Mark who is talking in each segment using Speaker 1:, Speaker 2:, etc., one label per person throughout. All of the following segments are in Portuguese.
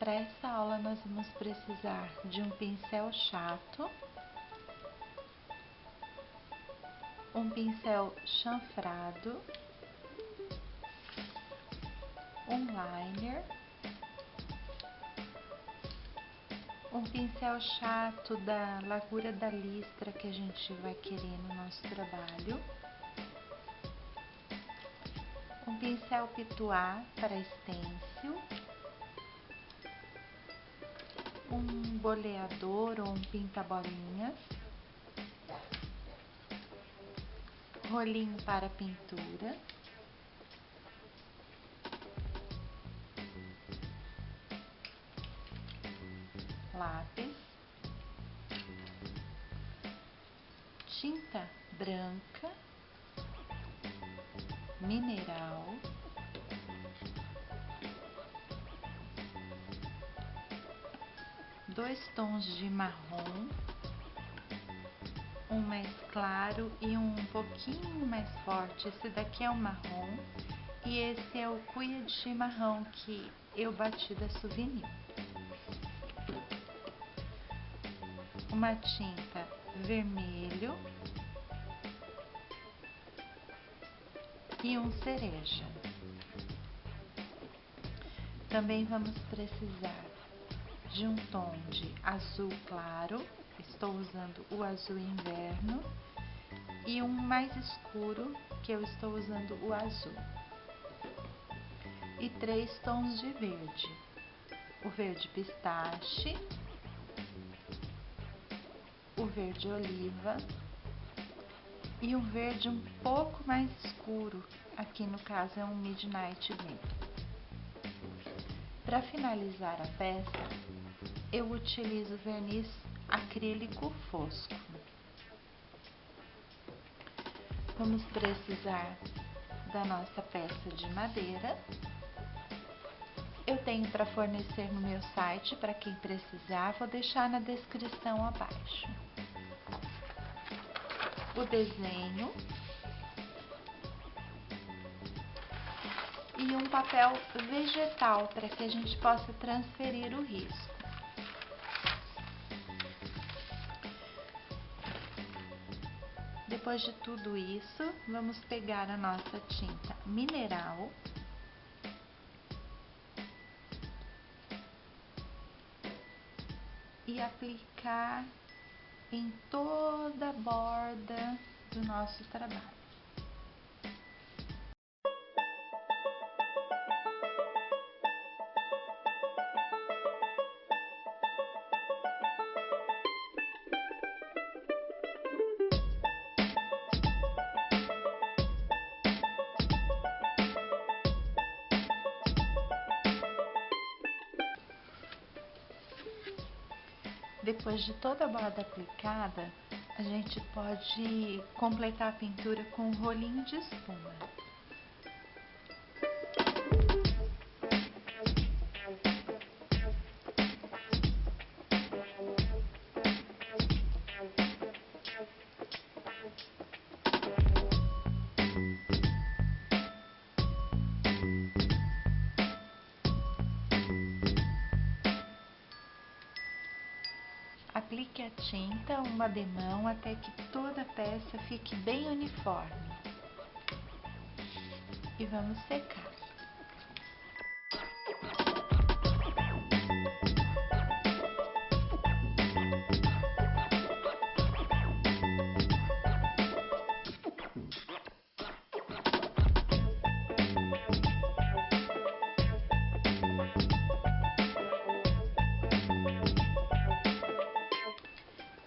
Speaker 1: Para essa aula nós vamos precisar de um pincel chato, um pincel chanfrado, um liner, um pincel chato da largura da listra que a gente vai querer no nosso trabalho, um pincel pituá para stencil, um boleador ou um pinta-bolinhas, rolinho para pintura, lápis, tinta branca, mineral, dois tons de marrom, um mais claro e um pouquinho mais forte. Esse daqui é o marrom e esse é o cuia de chimarrão que eu bati da Souvenir. Uma tinta vermelho e um cereja. Também vamos precisar de um tom de azul claro, estou usando o azul inverno, e um mais escuro, que eu estou usando o azul. E 3 tons de verde, o verde pistache, o verde oliva e um verde um pouco mais escuro, aqui no caso é um Midnight Green. Para finalizar a peça, eu utilizo verniz acrílico fosco. Vamos precisar da nossa peça de madeira. Eu tenho para fornecer no meu site, para quem precisar, vou deixar na descrição abaixo. O desenho e um papel vegetal para que a gente possa transferir o risco. Depois de tudo isso, vamos pegar a nossa tinta mineral e aplicar em toda a borda do nosso trabalho. Depois de toda a borda aplicada, a gente pode completar a pintura com um rolinho de espuma. Aplique a tinta uma demão até que toda a peça fique bem uniforme. E vamos secar.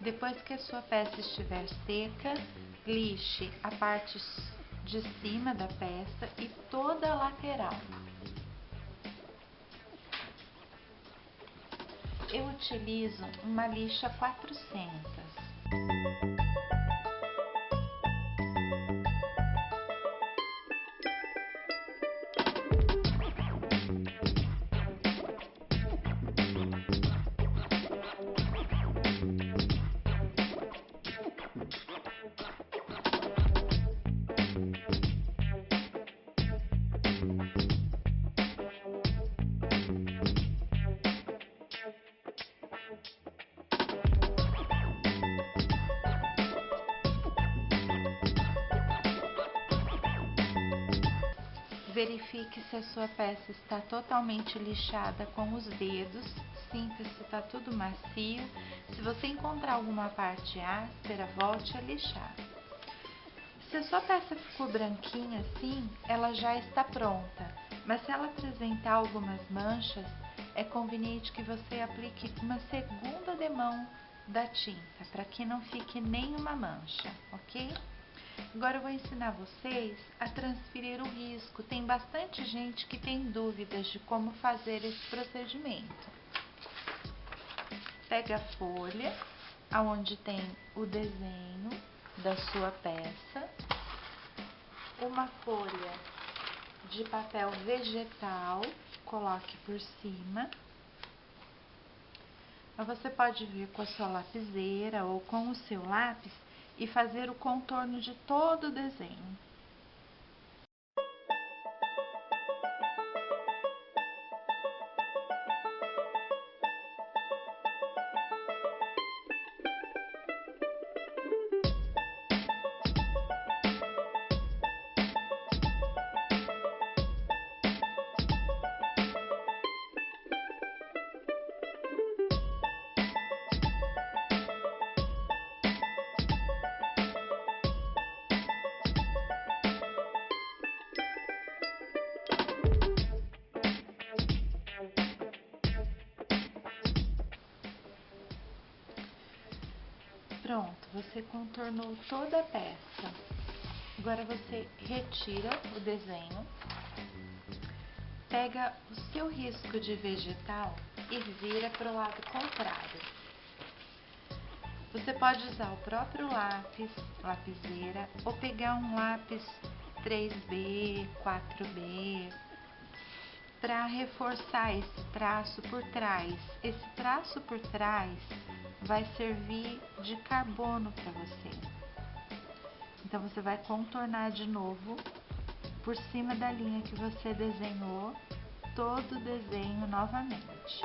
Speaker 1: Depois que a sua peça estiver seca, lixe a parte de cima da peça e toda a lateral. Eu utilizo uma lixa 400. Verifique se a sua peça está totalmente lixada com os dedos, sinta se está tudo macio. Se você encontrar alguma parte áspera, volte a lixar. Se a sua peça ficou branquinha assim, ela já está pronta, mas se ela apresentar algumas manchas, é conveniente que você aplique uma segunda demão da tinta, para que não fique nenhuma mancha, ok? Agora eu vou ensinar vocês a transferir o risco. Tem bastante gente que tem dúvidas de como fazer esse procedimento. Pega a folha, aonde tem o desenho da sua peça, uma folha de papel vegetal, coloque por cima. Você pode vir com a sua lapiseira ou com o seu lápis e fazer o contorno de todo o desenho. Pronto, você contornou toda a peça. Agora você retira o desenho, pega o seu risco de vegetal e vira para o lado contrário. Você pode usar o próprio lápis, lapiseira, ou pegar um lápis 3B, 4B, para reforçar esse traço por trás. Esse traço por trás vai servir de carbono para você. Então você vai contornar de novo por cima da linha que você desenhou, todo o desenho novamente.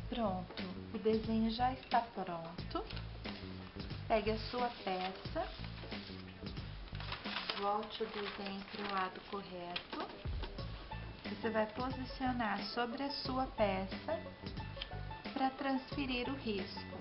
Speaker 1: Pronto, o desenho já está pronto. Pegue a sua peça, volte o desenho para o lado correto. Você vai posicionar sobre a sua peça para transferir o risco.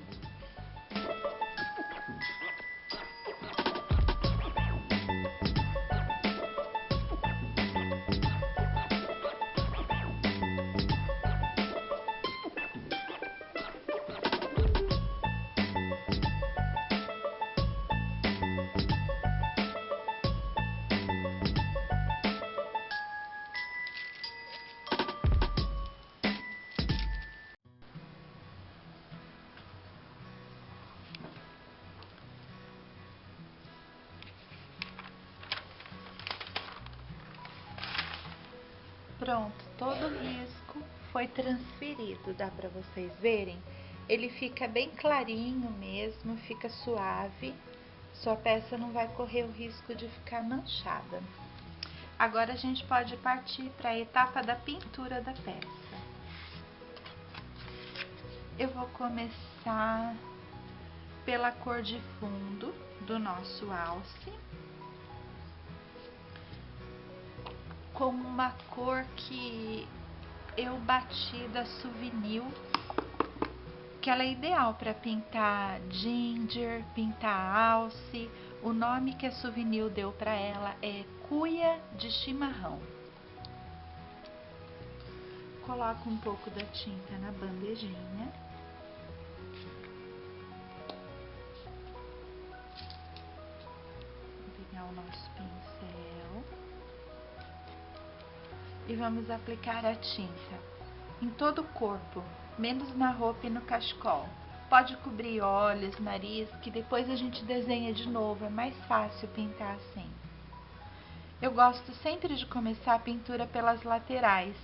Speaker 1: Pronto, todo o risco foi transferido, dá para vocês verem? Ele fica bem clarinho mesmo, fica suave, sua peça não vai correr o risco de ficar manchada. Agora a gente pode partir para a etapa da pintura da peça. Eu vou começar pela cor de fundo do nosso alce, com uma cor que eu bati da Souvenir, que ela é ideal para pintar ginger, pintar alce. O nome que a Souvenir deu para ela é cuia de chimarrão. Coloco um pouco da tinta na bandejinha. Vou pegar o nosso pincel e vamos aplicar a tinta em todo o corpo, menos na roupa e no cachecol. Pode cobrir olhos, nariz, que depois a gente desenha de novo, é mais fácil pintar assim. Eu gosto sempre de começar a pintura pelas laterais,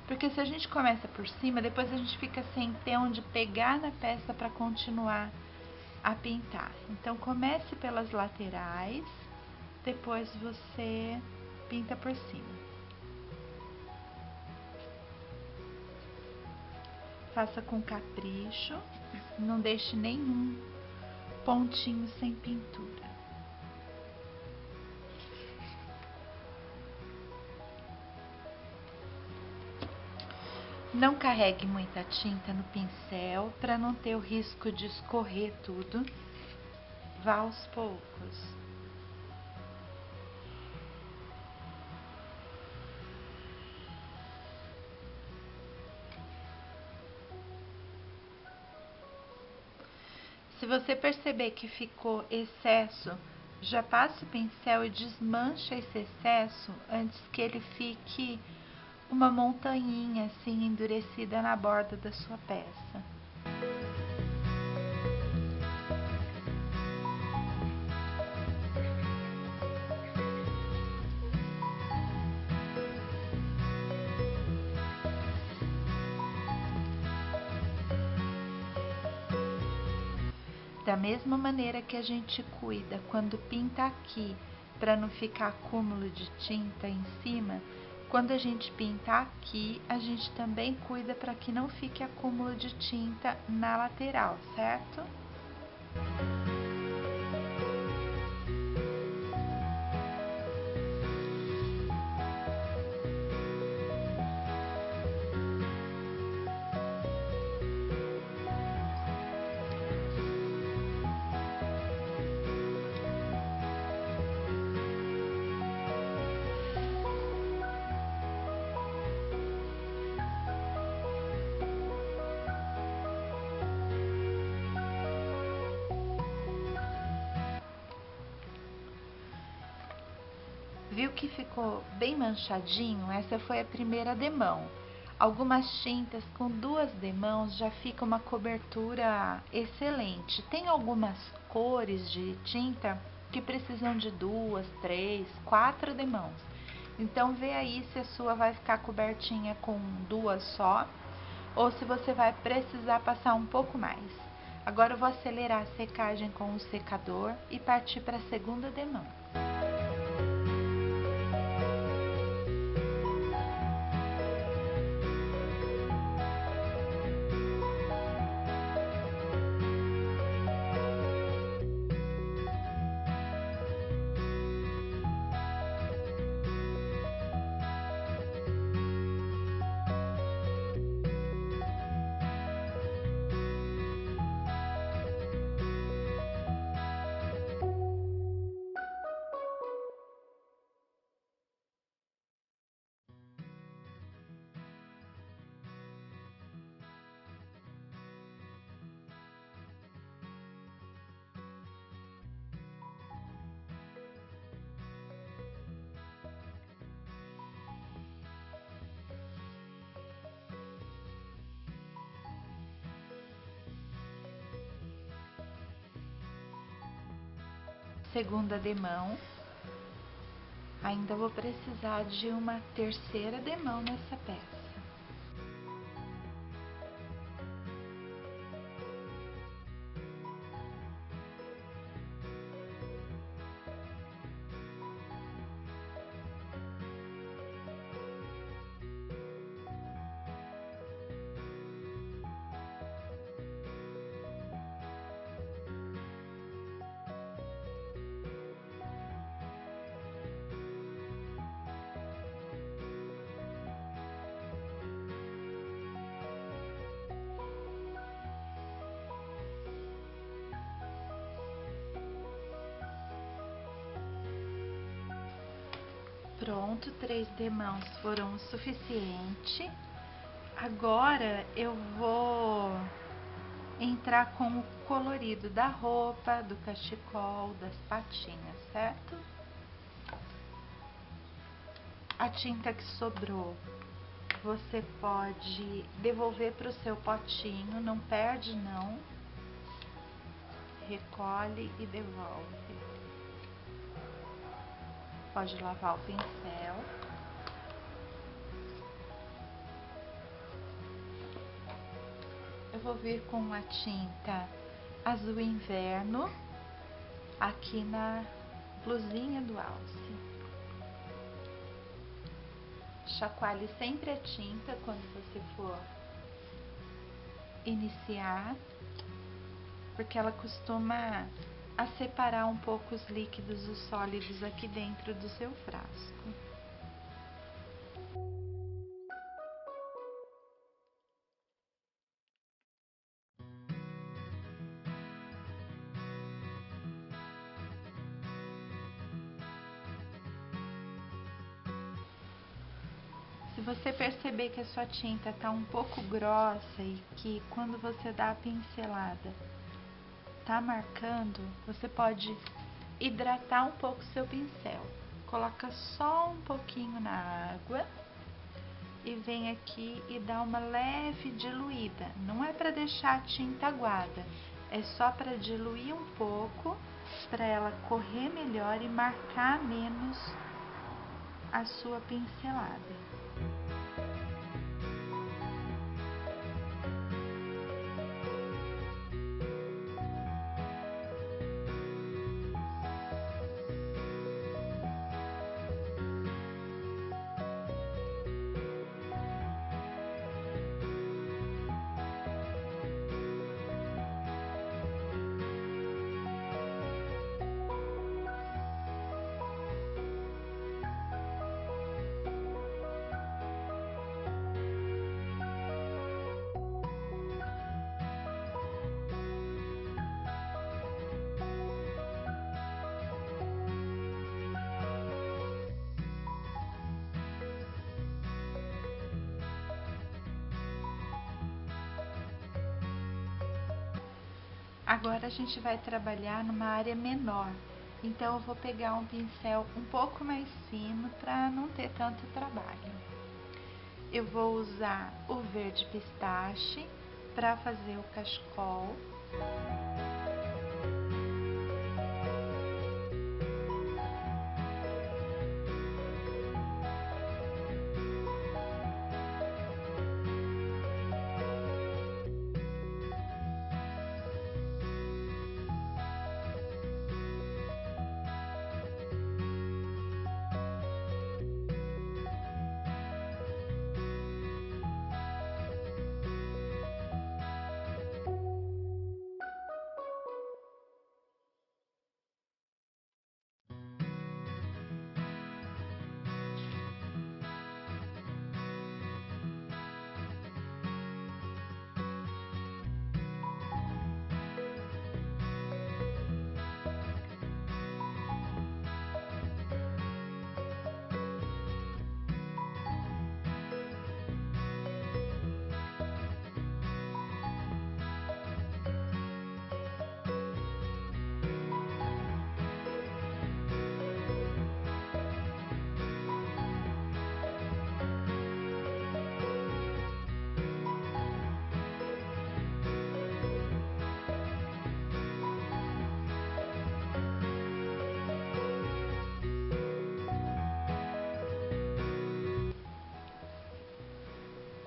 Speaker 1: porque se a gente começa por cima, depois a gente fica sem ter onde pegar na peça para continuar a pintar. Então comece pelas laterais, depois você pinta por cima. Faça com capricho, não deixe nenhum pontinho sem pintura. Não carregue muita tinta no pincel para não ter o risco de escorrer tudo. Vá aos poucos. Se você perceber que ficou excesso, já passa o pincel e desmancha esse excesso antes que ele fique uma montanhinha assim endurecida na borda da sua peça. Da mesma maneira que a gente cuida quando pinta aqui, para não ficar acúmulo de tinta em cima, quando a gente pinta aqui, a gente também cuida para que não fique acúmulo de tinta na lateral, certo? Viu que ficou bem manchadinho? Essa foi a primeira demão. Algumas tintas com 2 demãos já fica uma cobertura excelente. Tem algumas cores de tinta que precisam de 2, 3, 4 demãos. Então vê aí se a sua vai ficar cobertinha com 2 só ou se você vai precisar passar um pouco mais. Agora eu vou acelerar a secagem com o secador e partir para a segunda demão. Segunda demão, ainda vou precisar de uma terceira demão nessa peça. Pronto, 3 demãos foram o suficiente. Agora eu vou entrar com o colorido da roupa, do cachecol, das patinhas, certo? A tinta que sobrou, você pode devolver para o seu potinho, não perde não. recolhe e devolve. Pode lavar o pincel. Eu vou vir com a tinta azul inverno aqui na blusinha do alce. Chacoalhe sempre a tinta quando você for iniciar, porque ela costuma a separar um pouco os líquidos e os sólidos aqui dentro do seu frasco. Se você perceber que a sua tinta está um pouco grossa e que quando você dá a pincelada tá marcando, você pode hidratar um pouco seu pincel. Coloca só um pouquinho na água e vem aqui e dá uma leve diluída. Não é para deixar a tinta aguada, é só para diluir um pouco, para ela correr melhor e marcar menos a sua pincelada. Agora a gente vai trabalhar numa área menor, então eu vou pegar um pincel um pouco mais fino para não ter tanto trabalho. Eu vou usar o verde pistache para fazer o cachecol.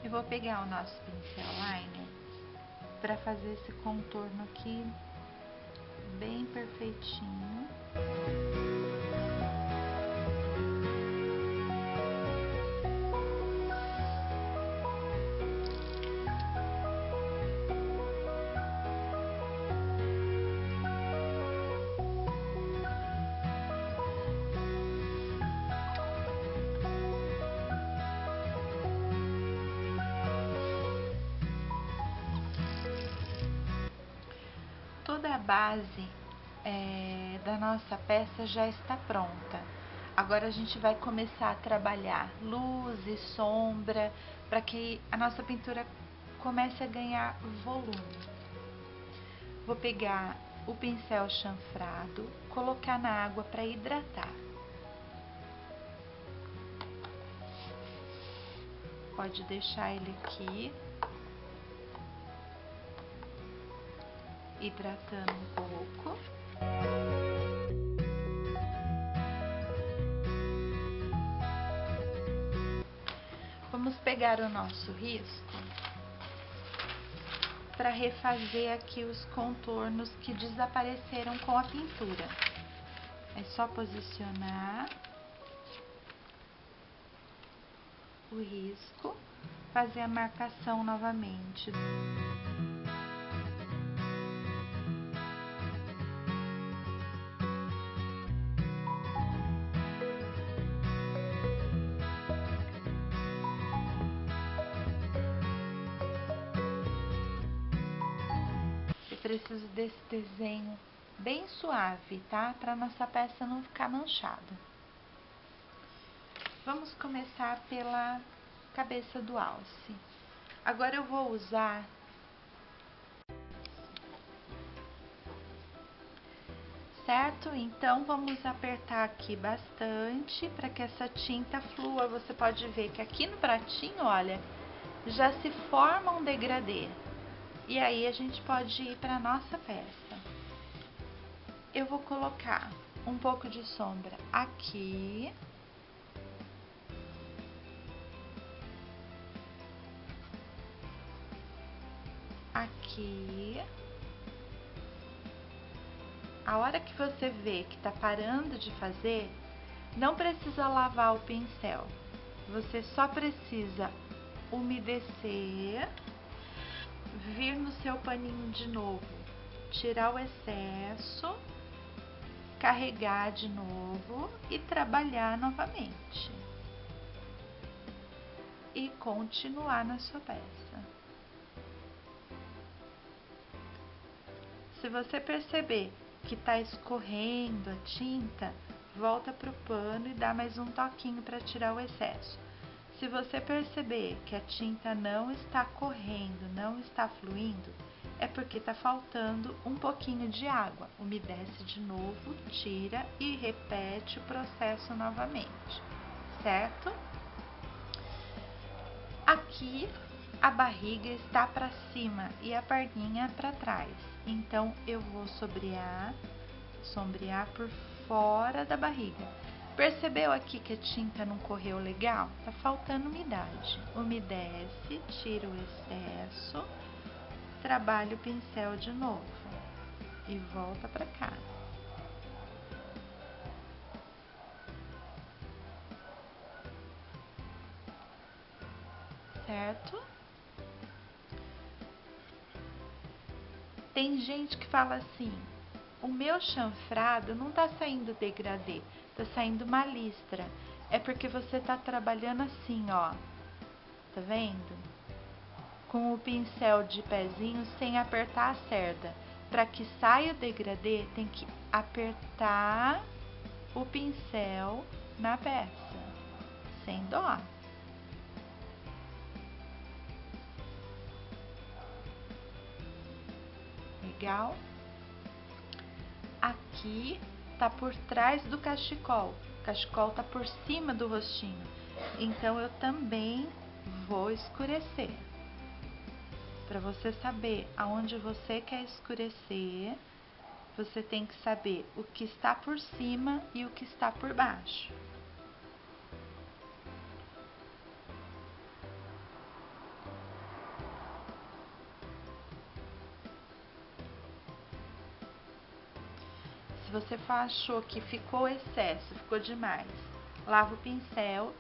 Speaker 1: Eu vou pegar o nosso pincel liner para fazer esse contorno aqui bem perfeitinho. Toda a base da nossa peça já está pronta. Agora a gente vai começar a trabalhar luz e sombra para que a nossa pintura comece a ganhar volume. Vou pegar o pincel chanfrado, colocar na água para hidratar. Pode deixar ele aqui. hidratando um pouco. Vamos pegar o nosso risco para refazer aqui os contornos que desapareceram com a pintura. É só posicionar o risco, fazer a marcação novamente. Eu preciso desse desenho bem suave, tá? Para nossa peça não ficar manchada. Vamos começar pela cabeça do alce. Agora eu vou usar certo? Então vamos apertar aqui bastante para que essa tinta flua. Você pode ver que aqui no pratinho, olha, já se forma um degradê. E aí a gente pode ir para nossa peça. Eu vou colocar um pouco de sombra aqui. Aqui. A hora que você vê que tá parando de fazer, não precisa lavar o pincel. Você só precisa umedecer, vir no seu paninho de novo, tirar o excesso, carregar de novo e trabalhar novamente. E continuar na sua peça. Se você perceber que está escorrendo a tinta, volta para o pano e dá mais um toquinho para tirar o excesso. Se você perceber que a tinta não está correndo, não está fluindo, é porque está faltando um pouquinho de água. Umedece de novo, tira e repete o processo novamente, certo? Aqui a barriga está para cima e a perninha para trás, então eu vou sombrear por fora da barriga. Percebeu aqui que a tinta não correu legal? Tá faltando umidade. Umedece, tira o excesso, trabalha o pincel de novo e volta para cá. Certo? Tem gente que fala assim: o meu chanfrado não tá saindo degradê, tá saindo uma listra. É porque você tá trabalhando assim, ó. Tá vendo? Com o pincel de pezinho sem apertar a cerda. Para que saia o degradê, tem que apertar o pincel na peça, sem dó. Legal? Aqui tá por trás do cachecol. O cachecol tá por cima do rostinho. Então eu também vou escurecer. Para você saber aonde você quer escurecer, você tem que saber o que está por cima e o que está por baixo. Se você achou que ficou excesso, ficou demais, lava o pincel,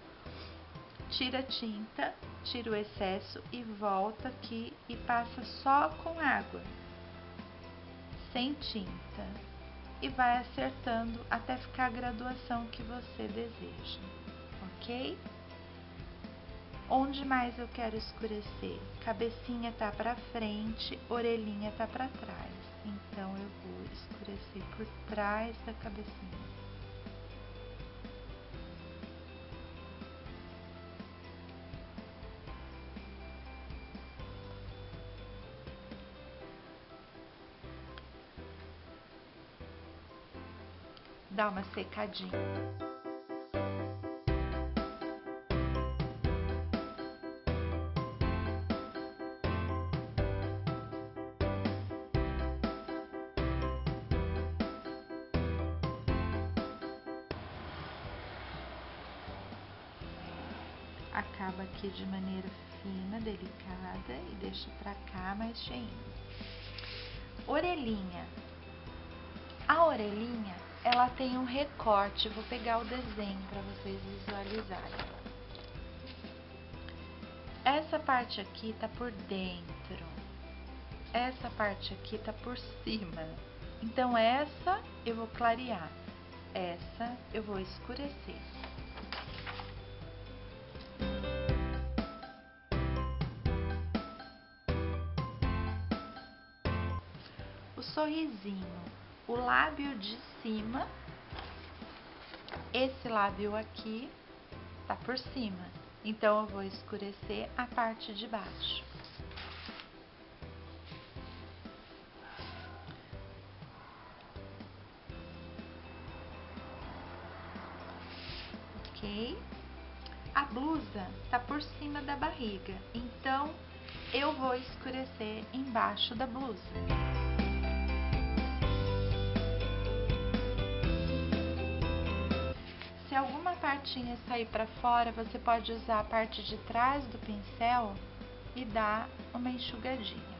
Speaker 1: tira a tinta, tira o excesso e volta aqui e passa só com água, sem tinta, e vai acertando até ficar a graduação que você deseja, ok? Onde mais eu quero escurecer? Cabecinha tá pra frente, orelhinha tá pra trás. Então eu vou escurecer por trás da cabecinha. Dá uma secadinha. acaba aqui de maneira fina, delicada e deixa pra cá mais cheinho. Orelhinha. A orelhinha, ela tem um recorte, vou pegar o desenho para vocês visualizarem. Essa parte aqui tá por dentro, essa parte aqui tá por cima. Então essa eu vou clarear, essa eu vou escurecer. O sorrisinho, o lábio de cima, esse lábio aqui tá por cima, então eu vou escurecer a parte de baixo. Ok? A blusa tá por cima da barriga, então eu vou escurecer embaixo da blusa. Se alguma partinha sair para fora, você pode usar a parte de trás do pincel e dar uma enxugadinha.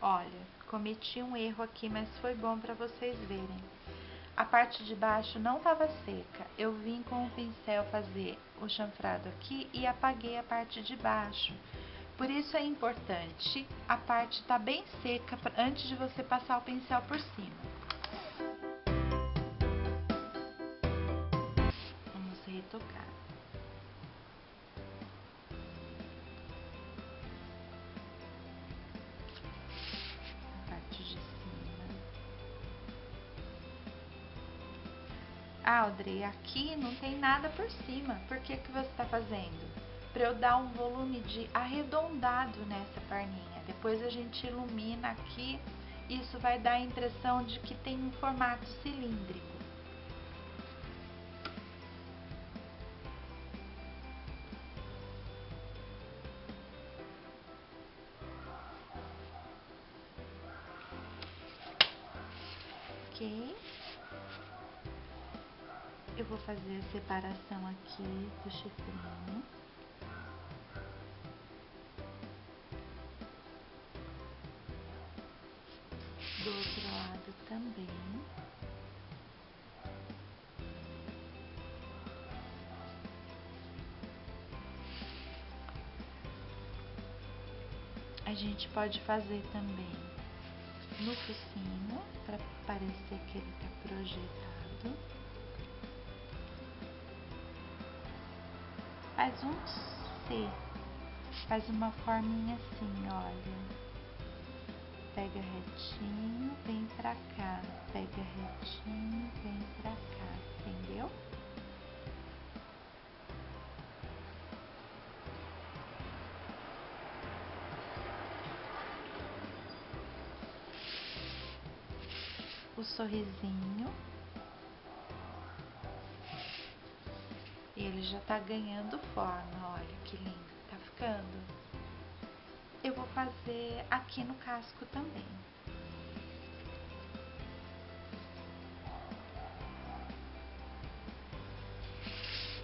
Speaker 1: Olha, cometi um erro aqui, mas foi bom para vocês verem. A parte de baixo não estava seca. Eu vim com o pincel fazer o chanfrado aqui e apaguei a parte de baixo. Por isso é importante a parte estar bem seca antes de você passar o pincel por cima. Vamos retocar. A parte de cima. Ah, Audrey, aqui não tem nada por cima. Por que que você está fazendo? Para eu dar um volume de arredondado nessa perninha. Depois a gente ilumina aqui, isso vai dar a impressão de que tem um formato cilíndrico. Ok? Eu vou fazer a separação aqui do chifrinho. Do outro lado também. A gente pode fazer também no focinho, para parecer que ele tá projetado. Faz um C, faz uma forminha assim, olha. Pega retinho, vem pra cá, pega retinho, vem pra cá, entendeu? O sorrisinho, ele já tá ganhando forma, olha que lindo, tá ficando. Eu vou fazer aqui no casco também.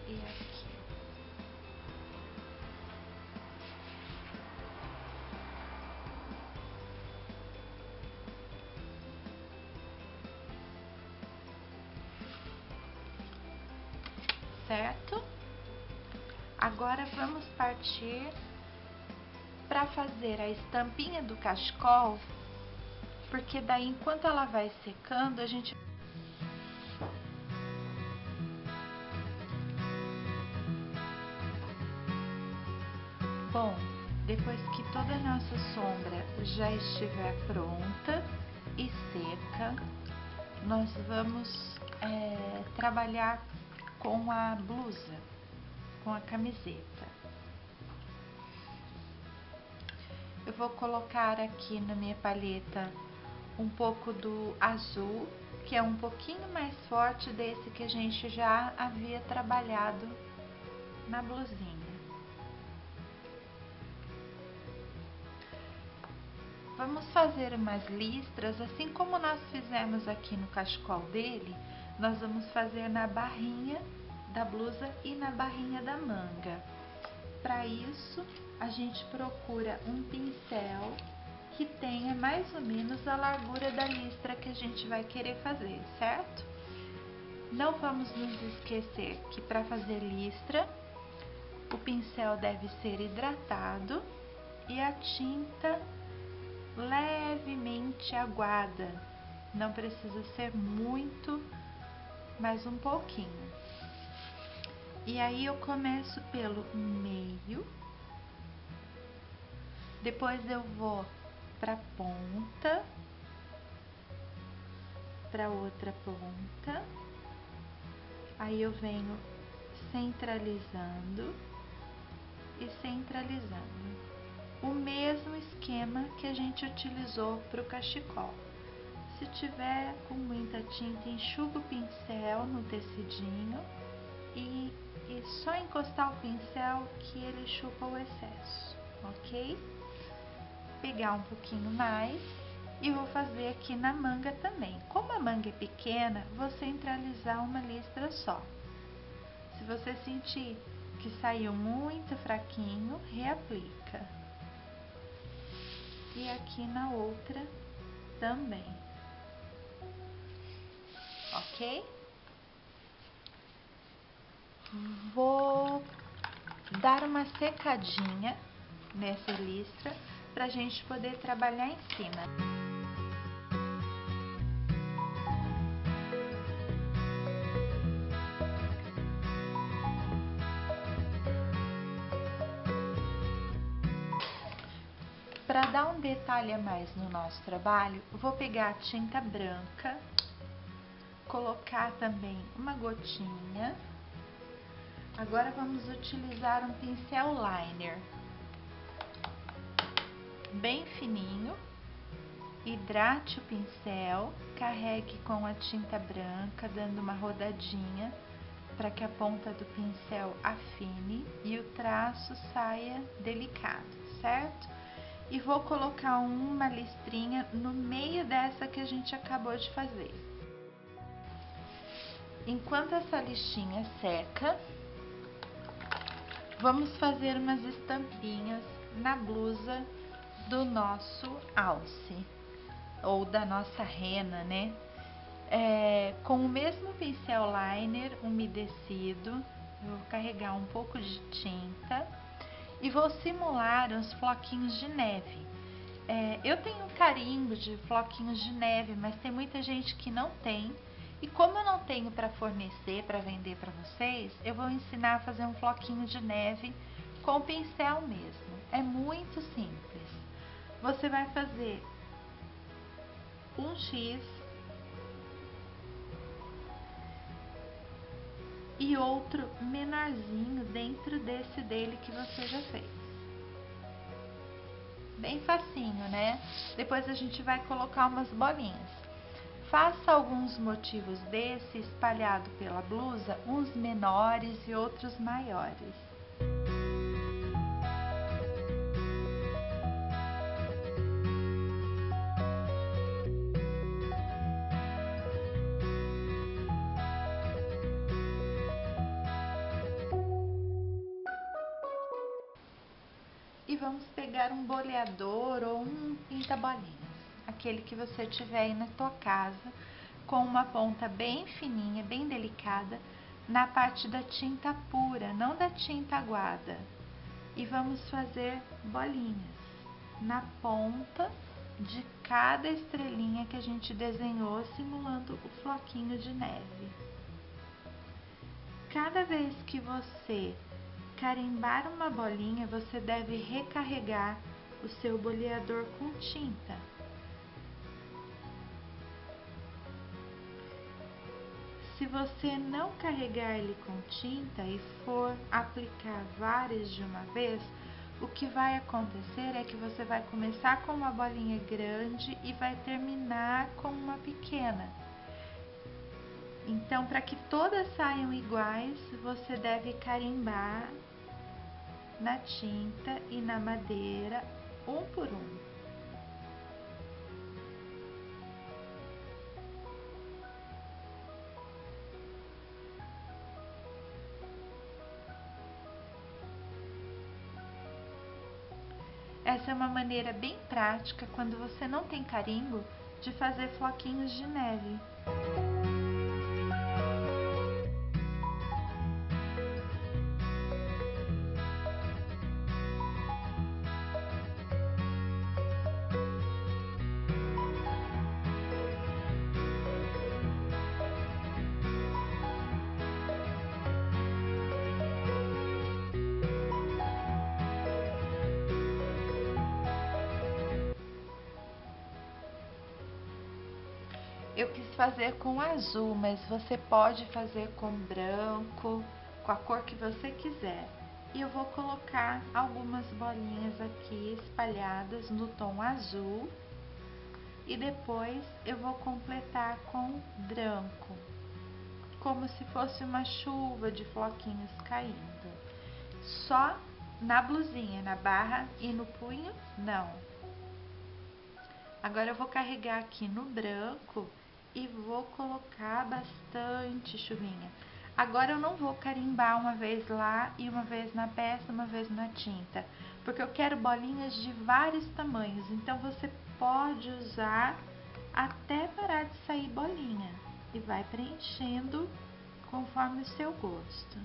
Speaker 1: E aqui. Certo? Agora vamos partir para fazer a estampinha do cachecol, porque daí enquanto ela vai secando, a gente... Bom, depois que toda a nossa sombra já estiver pronta e seca, nós vamos trabalhar com a blusa, com a camiseta. Eu vou colocar aqui na minha paleta um pouco do azul, que é um pouquinho mais forte desse que a gente já havia trabalhado na blusinha. Vamos fazer umas listras, assim como nós fizemos aqui no cachecol dele, nós vamos fazer na barrinha da blusa e na barrinha da manga. Para isso, a gente procura um pincel que tenha mais ou menos a largura da listra que a gente vai querer fazer, certo? Não vamos nos esquecer que para fazer listra, o pincel deve ser hidratado e a tinta levemente aguada. Não precisa ser muito, mas um pouquinho. E aí eu começo pelo meio, depois eu vou para ponta, para outra ponta, aí eu venho centralizando e centralizando. O mesmo esquema que a gente utilizou para o cachecol. Se tiver com muita tinta, enxuga o pincel no tecidinho e só encostar o pincel que ele chupa o excesso, ok? Pegar um pouquinho mais e vou fazer aqui na manga também. Como a manga é pequena, vou centralizar uma listra só. Se você sentir que saiu muito fraquinho, reaplica. E aqui na outra também, ok? Vou dar uma secadinha nessa listra para a gente poder trabalhar em cima. Para dar um detalhe a mais no nosso trabalho, vou pegar a tinta branca, colocar também uma gotinha. Agora vamos utilizar um pincel liner bem fininho. Hidrate o pincel, carregue com a tinta branca, dando uma rodadinha para que a ponta do pincel afine e o traço saia delicado, certo? E vou colocar uma listrinha no meio dessa que a gente acabou de fazer. Enquanto essa listinha seca, vamos fazer umas estampinhas na blusa do nosso alce, ou da nossa rena, né? Com o mesmo pincel liner umedecido, eu vou carregar um pouco de tinta e vou simular uns floquinhos de neve. Eu tenho um carimbo de floquinhos de neve, mas tem muita gente que não tem. E como eu não tenho para fornecer, para vender para vocês, eu vou ensinar a fazer um floquinho de neve com o pincel mesmo. É muito simples. Você vai fazer um X e outro menorzinho dentro desse dele que você já fez. Bem facinho, né? Depois a gente vai colocar umas bolinhas. Faça alguns motivos desse espalhado pela blusa, uns menores e outros maiores. E vamos pegar um boleador ou um pinta-bolinhas, aquele que você tiver aí na tua casa, com uma ponta bem fininha, bem delicada, na parte da tinta pura, não da tinta aguada. E vamos fazer bolinhas na ponta de cada estrelinha que a gente desenhou, simulando o floquinho de neve. Cada vez que você carimbar uma bolinha, você deve recarregar o seu boleador com tinta. Se você não carregar ele com tinta e for aplicar várias de uma vez, o que vai acontecer é que você vai começar com uma bolinha grande e vai terminar com uma pequena. Então, para que todas saiam iguais, você deve carimbar na tinta e na madeira, um por um. Essa é uma maneira bem prática, quando você não tem carimbo, de fazer floquinhos de neve. Eu quis fazer com azul, mas você pode fazer com branco, com a cor que você quiser. E eu vou colocar algumas bolinhas aqui espalhadas no tom azul. E depois eu vou completar com branco, como se fosse uma chuva de floquinhos caindo. Só na blusinha, na barra e no punho, não. Agora eu vou carregar aqui no branco e vou colocar bastante chuvinha. Agora eu não vou carimbar uma vez lá e uma vez na peça, uma vez na tinta, porque eu quero bolinhas de vários tamanhos, então você pode usar até parar de sair bolinha e vai preenchendo conforme o seu gosto.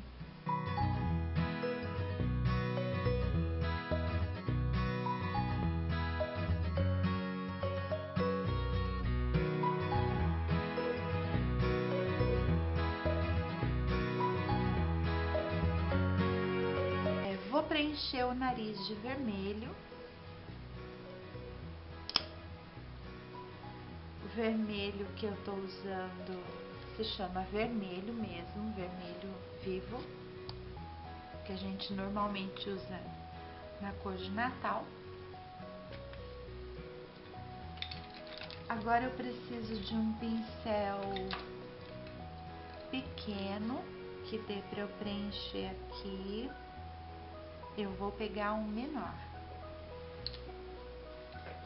Speaker 1: Vou preencher o nariz de vermelho. O vermelho que eu tô usando se chama vermelho mesmo, vermelho vivo, que a gente normalmente usa na cor de Natal. Agora eu preciso de um pincel pequeno que dê para eu preencher aqui. Eu vou pegar um menor.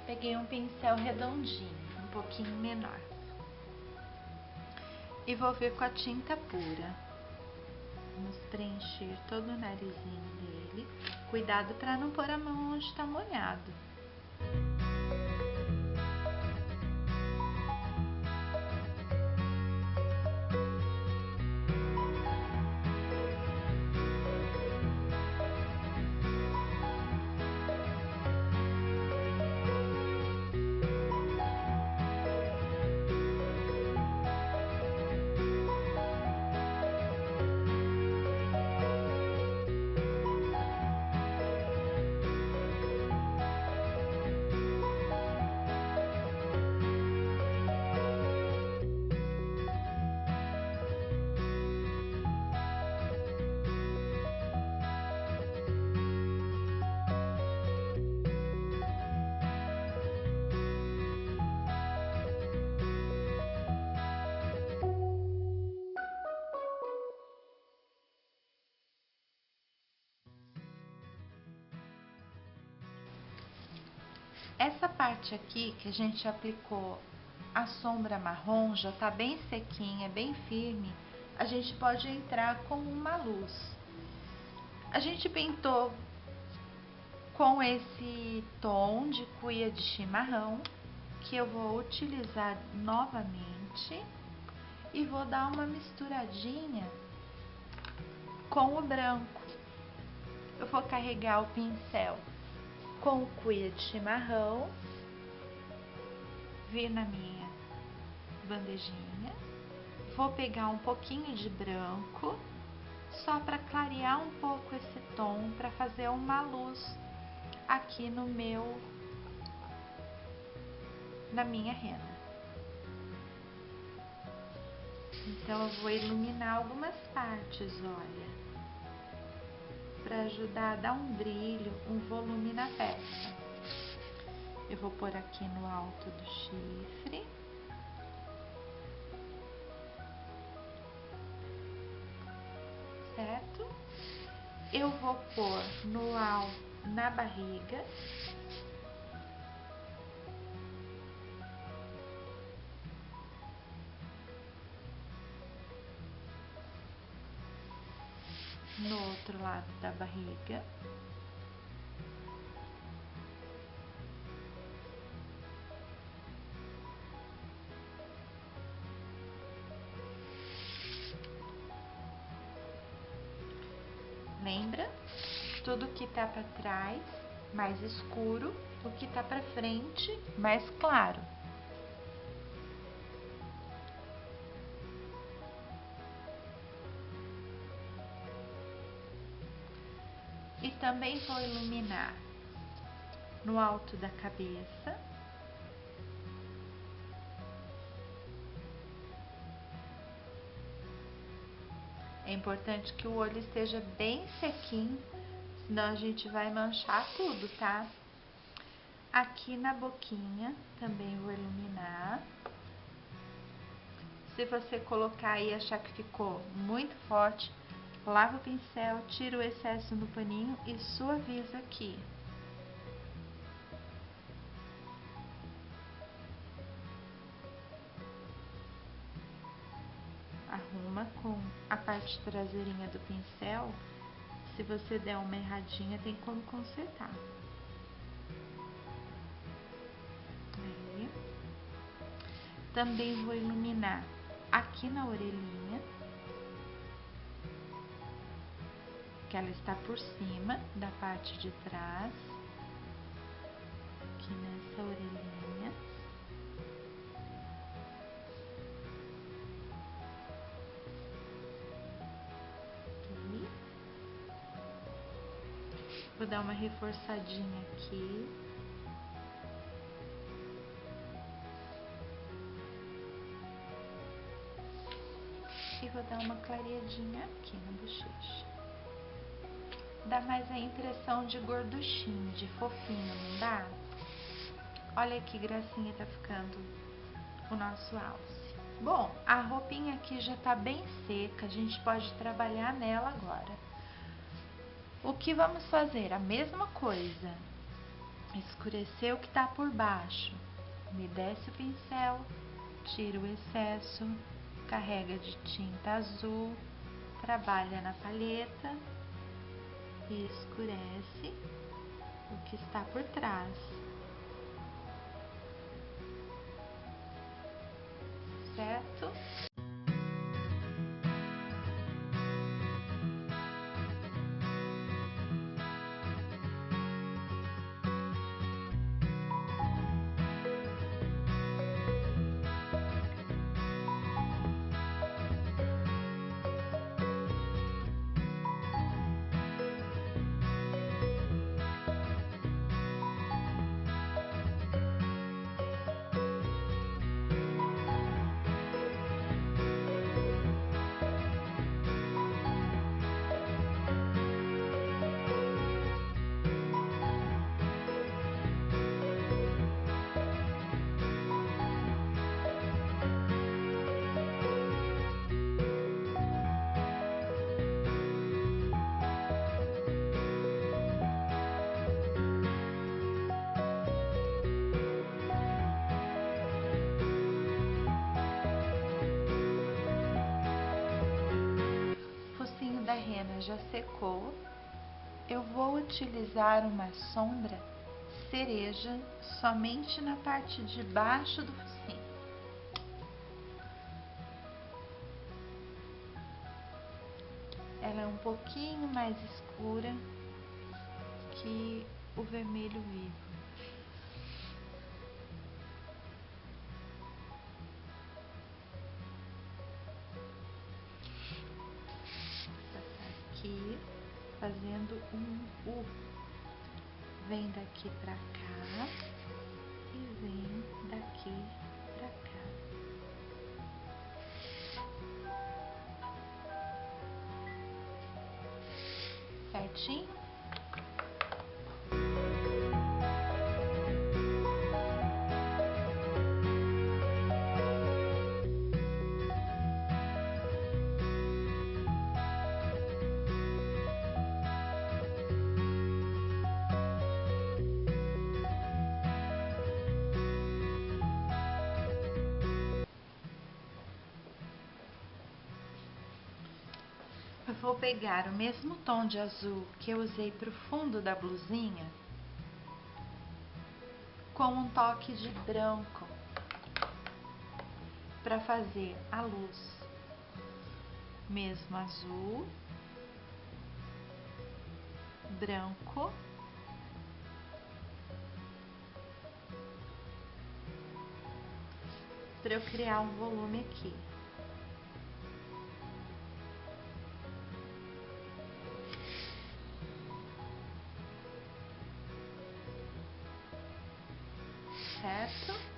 Speaker 1: Peguei um pincel redondinho, um pouquinho menor. E vou vir com a tinta pura. Vamos preencher todo o narizinho dele. Cuidado para não pôr a mão onde está molhado. Essa parte aqui que a gente aplicou a sombra marrom já tá bem sequinha, bem firme. A gente pode entrar com uma luz. A gente pintou com esse tom de cuia de chimarrão, que eu vou utilizar novamente e vou dar uma misturadinha com o branco. Eu vou carregar o pincel com cuia de chimarrão, vir na minha bandejinha, vou pegar um pouquinho de branco, só para clarear um pouco esse tom, para fazer uma luz aqui na minha rena. Então eu vou iluminar algumas partes, olha, para ajudar a dar um brilho, um volume na peça. Eu vou pôr aqui no alto do chifre. Certo? Eu vou pôr no alto, na barriga. No outro lado da barriga. lembra? Tudo que tá para trás mais escuro, o que tá para frente mais claro. E também vou iluminar no alto da cabeça. É importante que o olho esteja bem sequinho, senão a gente vai manchar tudo, tá? Aqui na boquinha também vou iluminar. Se você colocar e achar que ficou muito forte, lava o pincel, tira o excesso no paninho e suaviza aqui. Arruma com a parte traseirinha do pincel. Se você der uma erradinha, tem como consertar. Aí. Também vou iluminar aqui na orelhinha, que ela está por cima da parte de trás, aqui nessa orelhinha. Aqui. Vou dar uma reforçadinha aqui. E vou dar uma clareadinha aqui na bochecha. Dá mais a impressão de gorduchinho, de fofinho, não dá? Olha que gracinha tá ficando o nosso alce. Bom, a roupinha aqui já tá bem seca, a gente pode trabalhar nela agora. O que vamos fazer? A mesma coisa. Escurecer o que tá por baixo. Umedece o pincel, tira o excesso, carrega de tinta azul, trabalha na palheta e escurece o que está por trás. Certo? Da rena já secou, eu vou utilizar uma sombra cereja somente na parte de baixo do focinho. Ela é um pouquinho mais escura que o vermelho vivo. Aqui, fazendo um U. Vem daqui pra cá e vem daqui pra cá. Certinho? Eu vou pegar o mesmo tom de azul que eu usei para o fundo da blusinha, com um toque de branco, para fazer a luz. Mesmo azul, branco, para eu criar um volume aqui. Certo?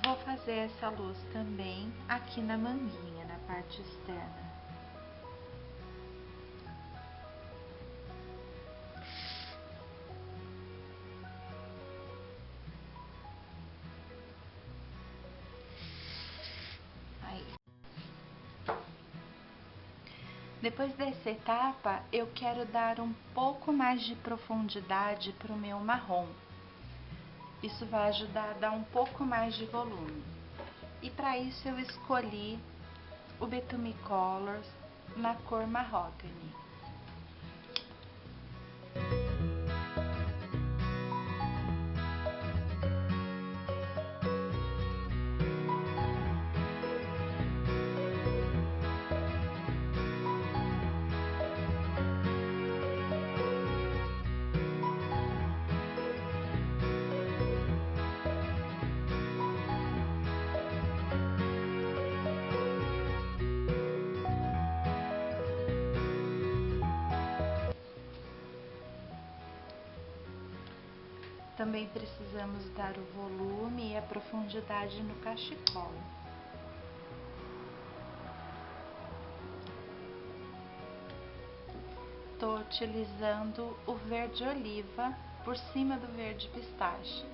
Speaker 1: Vou fazer essa luz também aqui na manguinha, na parte externa. Aí. Depois dessa etapa, eu quero dar um pouco mais de profundidade para o meu marrom. Isso vai ajudar a dar um pouco mais de volume. E para isso eu escolhi o Betume Colors na cor Mahogany. Também precisamos dar o volume e a profundidade no cachecol. Estou utilizando o verde oliva por cima do verde pistache.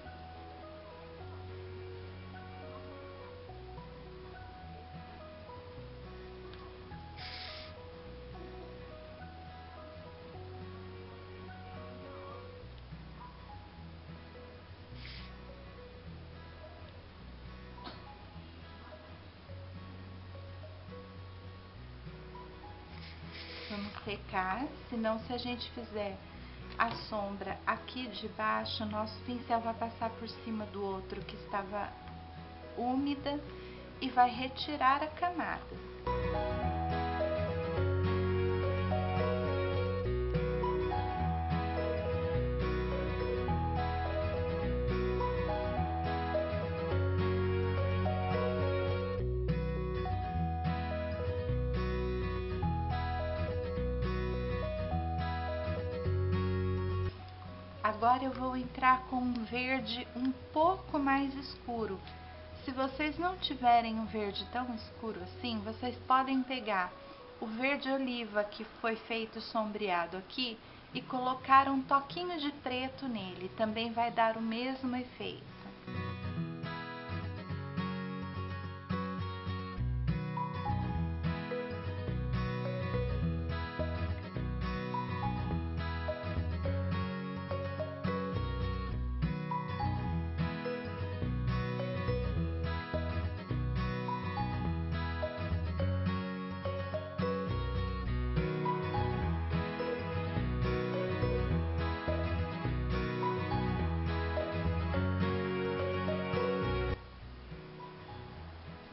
Speaker 1: Vamos secar, senão se a gente fizer a sombra aqui de baixo, nosso pincel vai passar por cima do outro que estava úmida e vai retirar a camada. Agora eu vou entrar com um verde um pouco mais escuro. Se vocês não tiverem um verde tão escuro assim, vocês podem pegar o verde oliva que foi feito sombreado aqui e colocar um toquinho de preto nele, também vai dar o mesmo efeito.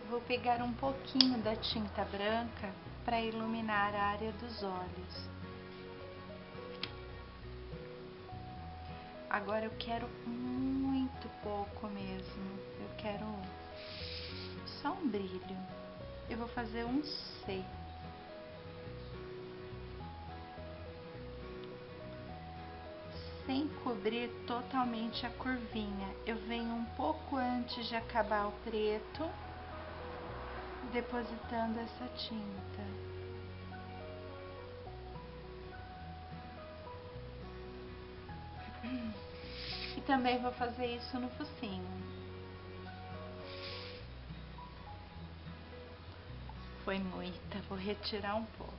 Speaker 1: Vou pegar um pouquinho da tinta branca para iluminar a área dos olhos. Agora eu quero muito pouco mesmo, eu quero só um brilho. Eu vou fazer um C. Sem cobrir totalmente a curvinha, eu venho um pouco antes de acabar o preto, depositando essa tinta. E também vou fazer isso no focinho. Foi muita, vou retirar um pouco.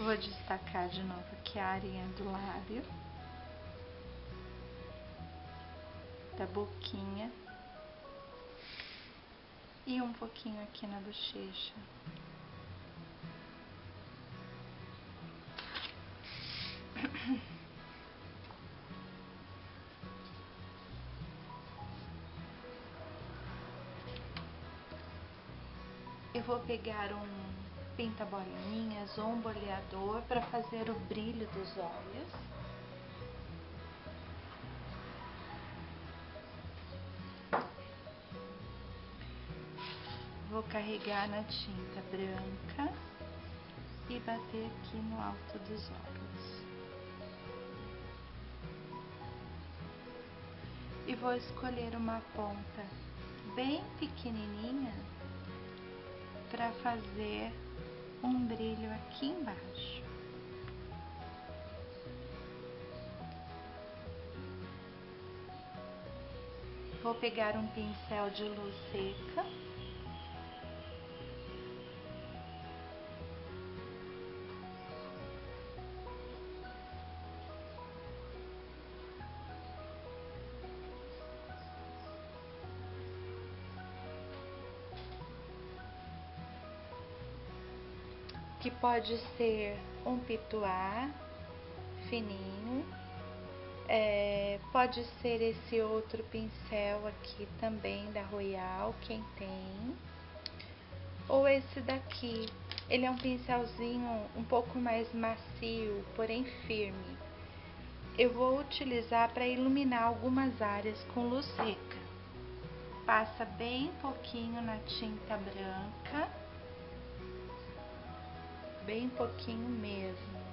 Speaker 1: Vou destacar de novo aqui a areia do lábio, da boquinha e um pouquinho aqui na bochecha. Eu vou pegar um pinta-bolinhas ou um boleador para fazer o brilho dos olhos. Vou carregar na tinta branca e bater aqui no alto dos olhos. E vou escolher uma ponta bem pequenininha para fazer um brilho aqui embaixo. Vou pegar um pincel de luz seca que pode ser um pituá fininho, pode ser esse outro pincel aqui também da Royal, quem tem, ou esse daqui. Ele é um pincelzinho um pouco mais macio, porém firme. Eu vou utilizar para iluminar algumas áreas com luz seca. Passa bem pouquinho na tinta branca, bem pouquinho mesmo.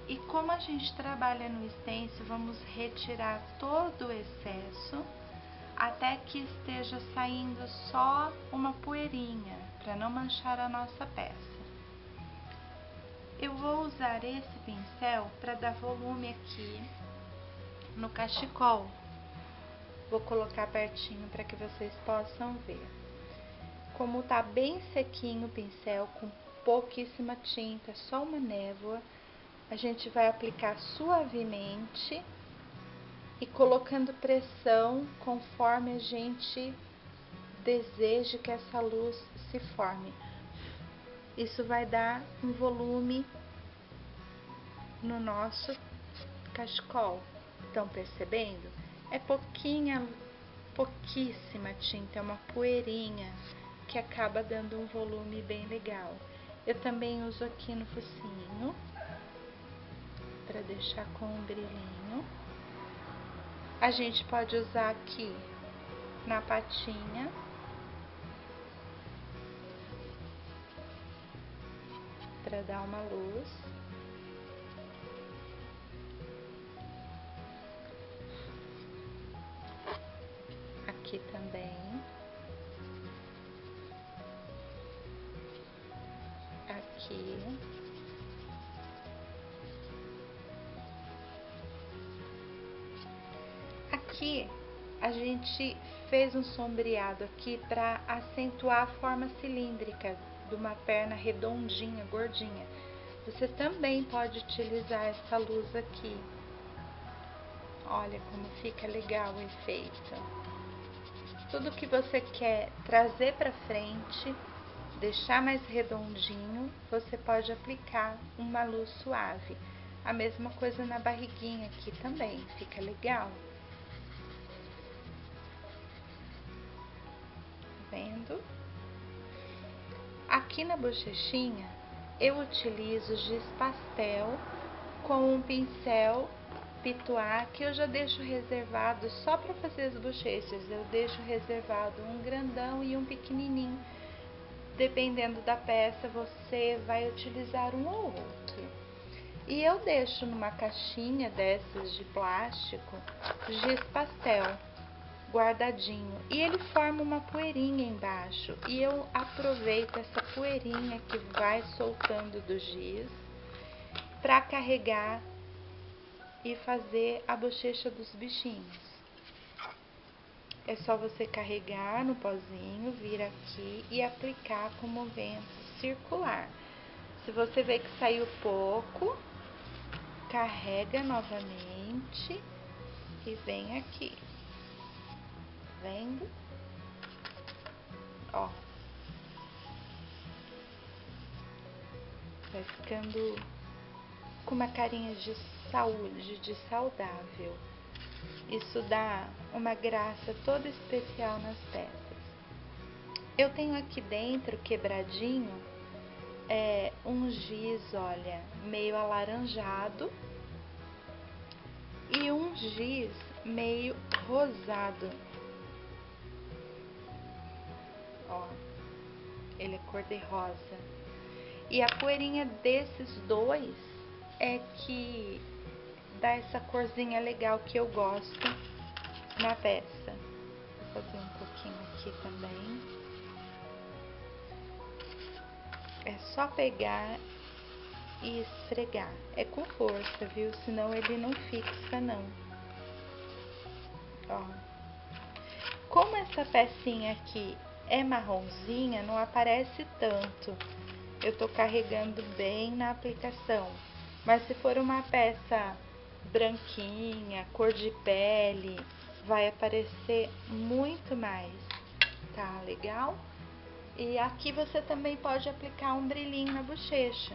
Speaker 1: E como a gente trabalha no stencil, vamos retirar todo o excesso até que esteja saindo só uma poeirinha, para não manchar a nossa peça. Eu vou usar esse pincel para dar volume aqui no cachecol. Vou colocar pertinho para que vocês possam ver. Como tá bem sequinho o pincel, com pouquíssima tinta, só uma névoa, a gente vai aplicar suavemente e colocando pressão conforme a gente deseje que essa luz se forme. Isso vai dar um volume no nosso cachecol. Estão percebendo? É pouquíssima tinta, é uma poeirinha que acaba dando um volume bem legal. Eu também uso aqui no focinho para deixar com um brilhinho. A gente pode usar aqui na patinha para dar uma luz. Aqui também. Aqui. Aqui a gente fez um sombreado aqui para acentuar a forma cilíndrica de uma perna redondinha, gordinha. Você também pode utilizar essa luz aqui. Olha como fica legal o efeito. Tudo que você quer trazer para frente, deixar mais redondinho, você pode aplicar uma luz suave. A mesma coisa na barriguinha aqui também, fica legal. Vendo? Aqui na bochechinha eu utilizo giz pastel com um pincel pituá que eu já deixo reservado só para fazer as bochechas. Eu deixo reservado um grandão e um pequenininho. Dependendo da peça, você vai utilizar um ou outro. E eu deixo numa caixinha dessas de plástico giz pastel guardadinho, e ele forma uma poeirinha embaixo, e eu aproveito essa poeirinha que vai soltando do giz para carregar e fazer a bochecha dos bichinhos. É só você carregar no pozinho, vir aqui e aplicar com movimento circular. Se você vê que saiu pouco, carrega novamente e vem aqui. Tá vendo? Ó. Vai ficando com uma carinha de saúde, de saudável. Isso dá uma graça toda especial nas peças. Eu tenho aqui dentro, quebradinho, um giz, olha, meio alaranjado e um giz meio rosado. Ó, ele é cor de rosa. E a poeirinha desses dois é que dá essa corzinha legal que eu gosto na peça. Vou fazer um pouquinho aqui também. É só pegar e esfregar. É com força, viu? Senão ele não fixa, não. Ó. Como essa pecinha aqui é marronzinha, não aparece tanto. Eu tô carregando bem na aplicação. Mas se for uma peça branquinha, cor de pele, vai aparecer muito mais. Tá legal? E aqui você também pode aplicar um brilhinho na bochecha.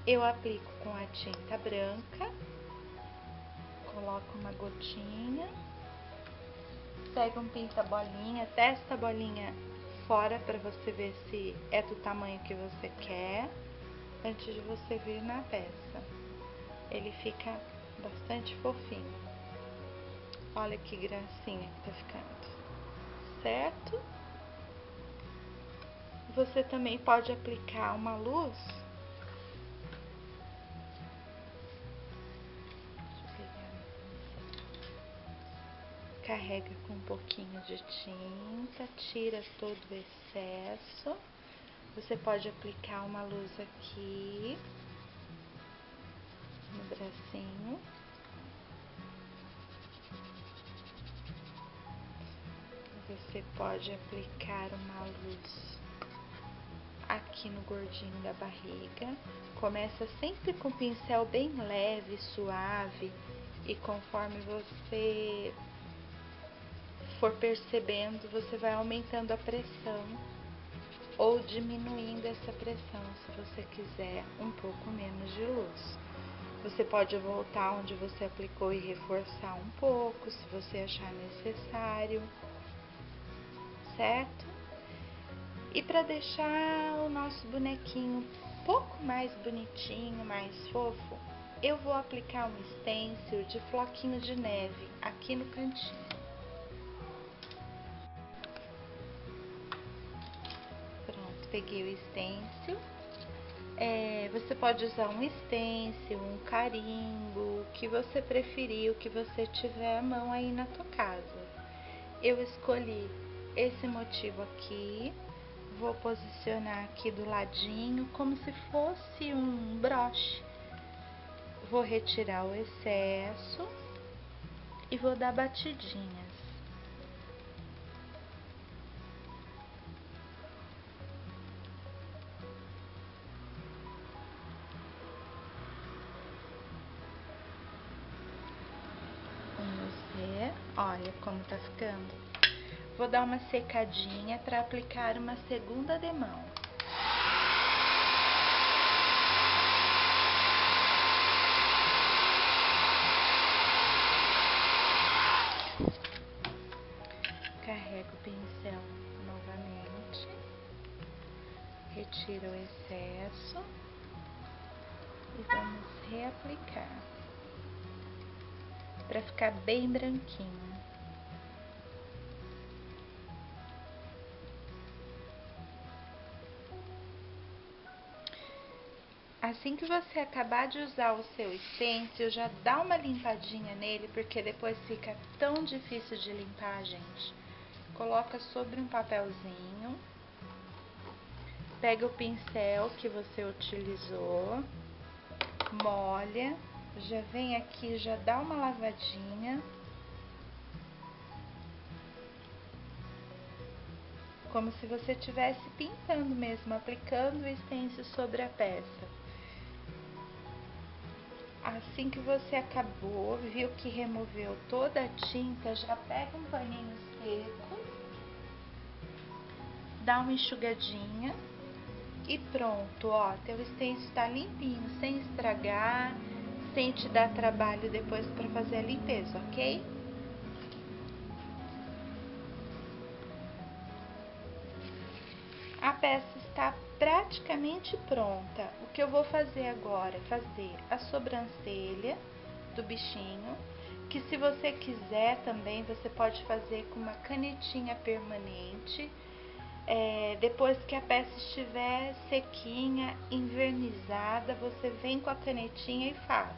Speaker 1: Eu aplico com a tinta branca, coloco uma gotinha, pega um pinta-bolinha, testa a bolinha fora para você ver se é do tamanho que você quer, antes de você vir na peça. Ele fica bastante fofinho. Olha que gracinha que tá ficando, certo? Você também pode aplicar uma luz. Carrega com um pouquinho de tinta, tira todo o excesso. Você pode aplicar uma luz aqui no bracinho. Você pode aplicar uma luz aqui no gordinho da barriga. Começa sempre com o pincel bem leve, suave, e conforme você for percebendo, você vai aumentando a pressão ou diminuindo essa pressão, se você quiser um pouco menos de luz. Você pode voltar onde você aplicou e reforçar um pouco, se você achar necessário, certo? E para deixar o nosso bonequinho um pouco mais bonitinho, mais fofo, eu vou aplicar um stencil de floquinho de neve aqui no cantinho. Pronto, peguei o stencil. Você pode usar um stencil, um carimbo, o que você preferir, o que você tiver à mão aí na tua casa. Eu escolhi esse motivo aqui, vou posicionar aqui do ladinho como se fosse um broche. Vou retirar o excesso e vou dar batidinhas. Vamos ver, olha como tá ficando. Vou dar uma secadinha para aplicar uma segunda demão. Carrego o pincel novamente, retiro o excesso e vamos reaplicar para ficar bem branquinho. Assim que você acabar de usar o seu stencil, já dá uma limpadinha nele, porque depois fica tão difícil de limpar, gente. Coloca sobre um papelzinho, pega o pincel que você utilizou, molha, já vem aqui, já dá uma lavadinha. como se você estivesse pintando mesmo, aplicando o stencil sobre a peça. Assim que você acabou, viu que removeu toda a tinta, já pega um paninho seco, dá uma enxugadinha e pronto, ó, teu stencil tá limpinho, sem estragar, sem te dar trabalho depois para fazer a limpeza, ok? A peça está praticamente pronta. O que eu vou fazer agora é fazer a sobrancelha do bichinho, que se você quiser também, você pode fazer com uma canetinha permanente. Depois que a peça estiver sequinha, envernizada, você vem com a canetinha e faz.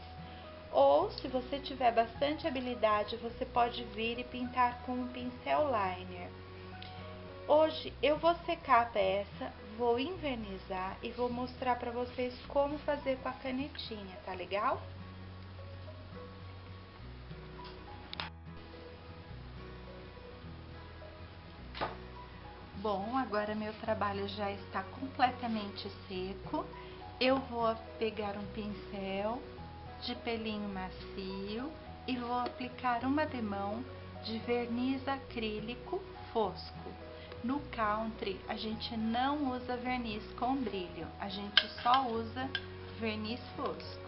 Speaker 1: Ou, se você tiver bastante habilidade, você pode vir e pintar com um pincel liner. Hoje eu vou secar a peça, vou invernizar e vou mostrar para vocês como fazer com a canetinha, tá legal? Bom, agora meu trabalho já está completamente seco. Eu vou pegar um pincel de pelinho macio e vou aplicar uma demão de verniz acrílico fosco. No country, a gente não usa verniz com brilho, a gente só usa verniz fosco.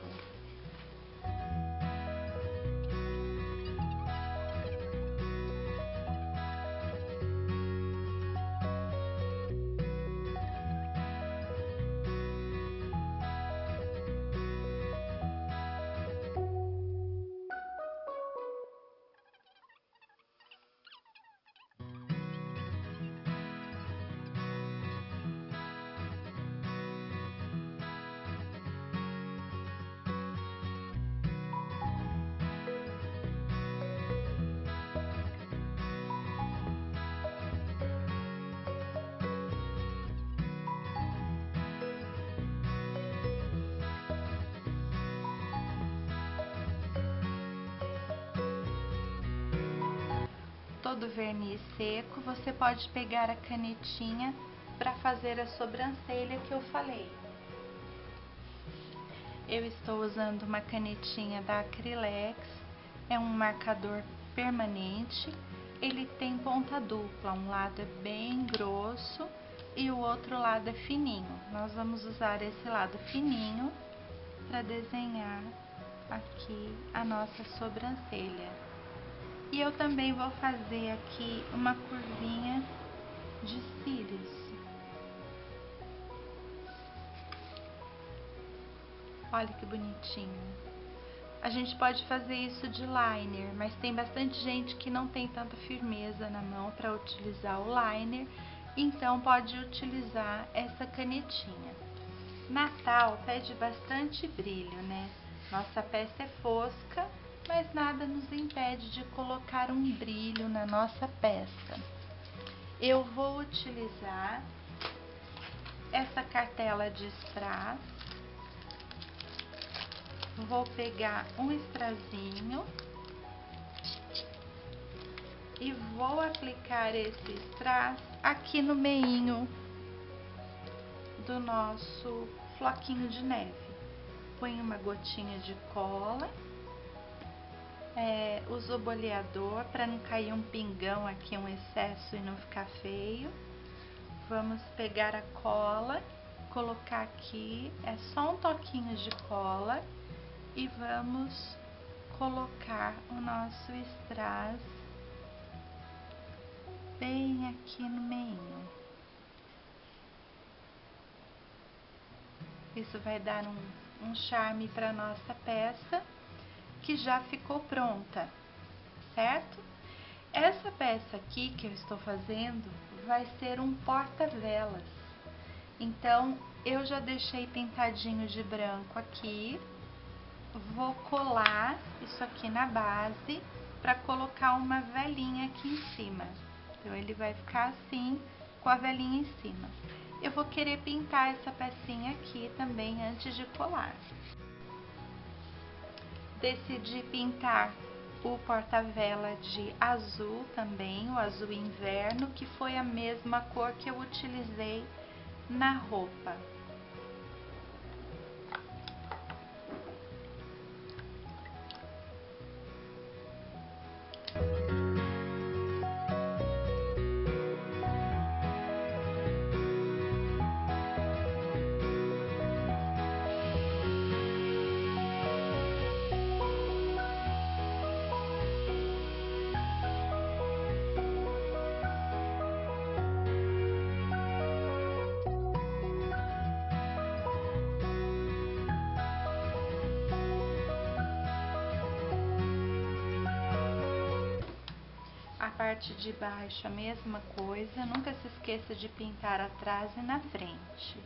Speaker 1: Todo verniz seco, você pode pegar a canetinha para fazer a sobrancelha que eu falei. Eu estou usando uma canetinha da Acrylex, é um marcador permanente, ele tem ponta dupla, um lado é bem grosso e o outro lado é fininho. Nós vamos usar esse lado fininho para desenhar aqui a nossa sobrancelha. E eu também vou fazer aqui uma curvinha de cílios. Olha que bonitinho. A gente pode fazer isso de liner, mas tem bastante gente que não tem tanta firmeza na mão para utilizar o liner, então pode utilizar essa canetinha. Natal pede bastante brilho, né? Nossa peça é fosca, mas nada nos impede de colocar um brilho na nossa peça. Eu vou utilizar essa cartela de strass. Vou pegar um strazinho e vou aplicar esse strass aqui no meinho do nosso floquinho de neve. Põe uma gotinha de cola, uso o boleador para não cair um pingão aqui, um excesso e não ficar feio. Vamos pegar a cola, colocar aqui, é só um toquinho de cola e vamos colocar o nosso strass bem aqui no meio. Isso vai dar um charme para nossa peça que já ficou pronta, certo? Essa peça aqui que eu estou fazendo vai ser um porta-velas. Então, eu já deixei pintadinho de branco aqui. Vou colar isso aqui na base para colocar uma velinha aqui em cima. Então, ele vai ficar assim, com a velinha em cima. Eu vou querer pintar essa pecinha aqui também antes de colar. Decidi pintar o porta-vela de azul também, o azul inverno, que foi a mesma cor que eu utilizei na roupa. A parte de baixo a mesma coisa, nunca se esqueça de pintar atrás e na frente.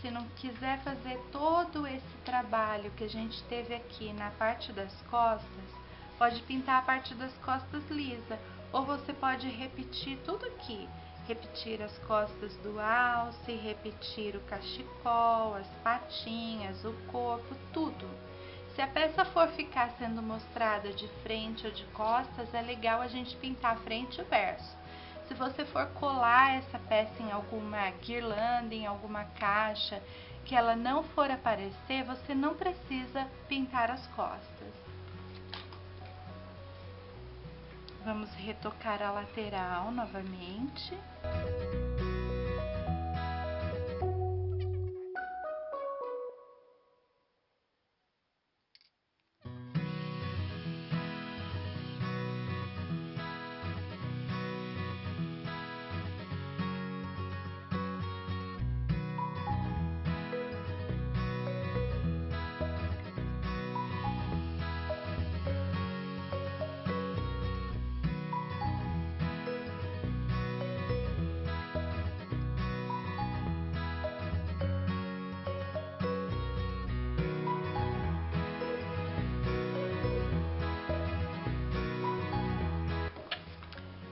Speaker 1: Se não quiser fazer todo esse trabalho que a gente teve aqui na parte das costas, pode pintar a parte das costas lisa, ou você pode repetir tudo aqui. Repetir as costas do alce, repetir o cachecol, as patinhas, o corpo, tudo. Se a peça for ficar sendo mostrada de frente ou de costas, é legal a gente pintar a frente e o verso. Se você for colar essa peça em alguma guirlanda, em alguma caixa, que ela não for aparecer, você não precisa pintar as costas. Vamos retocar a lateral novamente.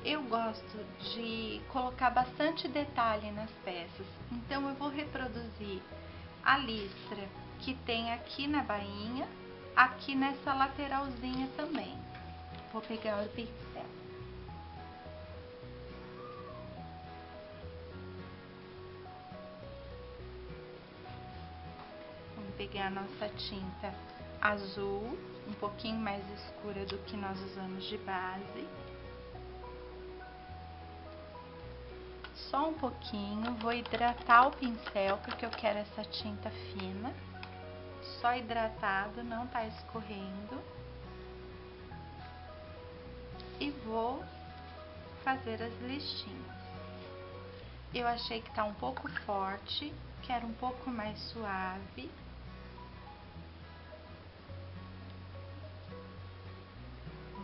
Speaker 1: Eu gosto de colocar bastante detalhe nas peças, então eu vou reproduzir a listra que tem aqui na bainha, aqui nessa lateralzinha também. Vou pegar o pincel. Vamos pegar a nossa tinta azul, um pouquinho mais escura do que nós usamos de base. Só um pouquinho, vou hidratar o pincel porque eu quero essa tinta fina, só hidratado, não tá escorrendo. E vou fazer as listinhas. Eu achei que tá um pouco forte, quero um pouco mais suave.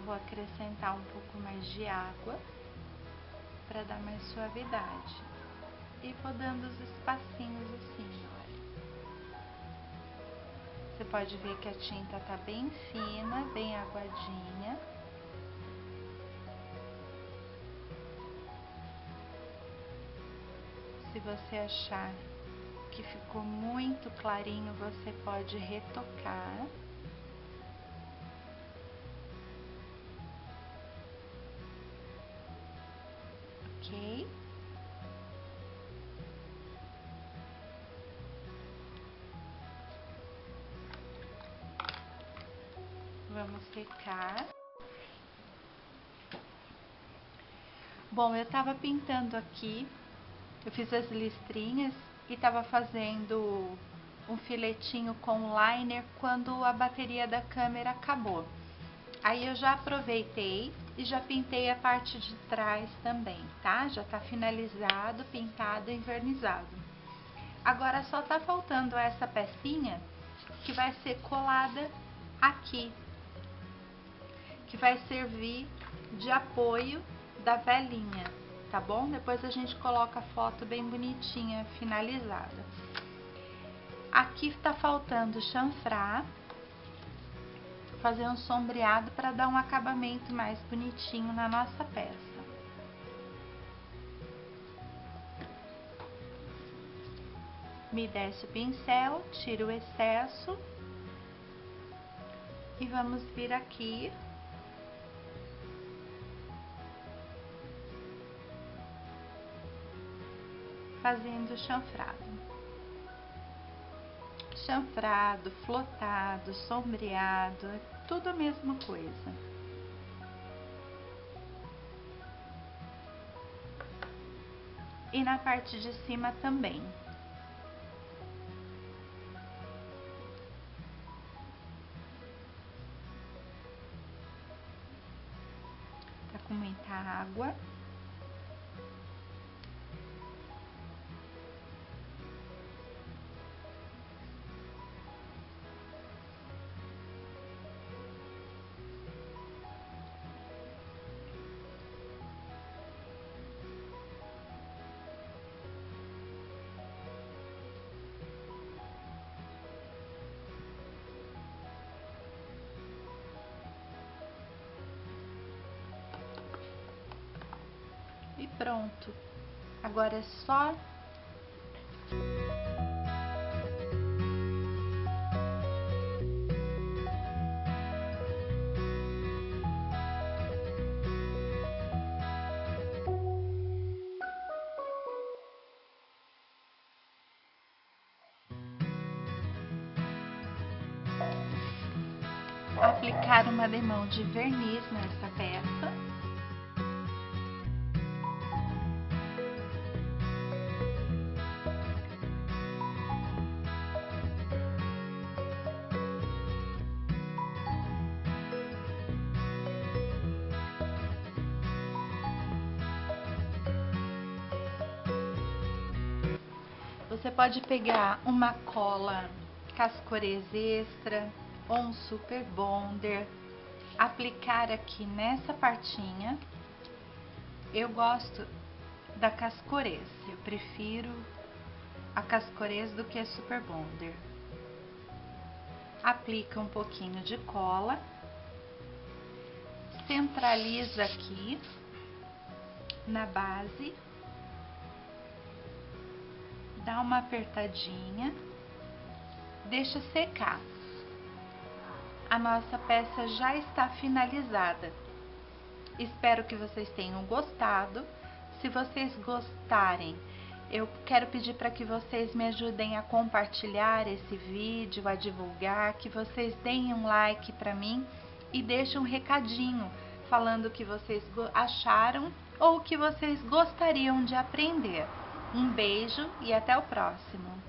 Speaker 1: Vou acrescentar um pouco mais de água para dar mais suavidade. E vou dando os espacinhos assim, olha. Você pode ver que a tinta tá bem fina, bem aguadinha. Se você achar que ficou muito clarinho, você pode retocar. Ok? Vamos secar. Bom, eu tava pintando aqui, eu fiz as listrinhas e tava fazendo um filetinho com liner quando a bateria da câmera acabou. Aí eu já aproveitei e já pintei a parte de trás também, tá? Já tá finalizado, pintado e envernizado. Agora só tá faltando essa pecinha que vai ser colada aqui, que vai servir de apoio da velinha, tá bom? Depois a gente coloca a foto bem bonitinha, finalizada. Aqui tá faltando chanfrar, fazer um sombreado para dar um acabamento mais bonitinho na nossa peça. Me desce o pincel, tiro o excesso E vamos vir aqui fazendo chanfrado. Chanfrado, flotado, sombreado, é tudo a mesma coisa. E na parte de cima também. Tá com muita água. E pronto. Agora é só aplicar uma demão de verniz nessa peça. Você pode pegar uma cola Cascorez extra ou um super bonder, aplicar aqui nessa partinha. Eu gosto da Cascorez, eu prefiro a Cascorez do que a super bonder. Aplica um pouquinho de cola, centraliza aqui na base, dá uma apertadinha, deixa secar. A nossa peça já está finalizada. Espero que vocês tenham gostado. Se vocês gostarem, eu quero pedir para que vocês me ajudem a compartilhar esse vídeo, a divulgar, que vocês deem um like para mim e deixem um recadinho falando o que vocês acharam ou o que vocês gostariam de aprender. Um beijo e até o próximo!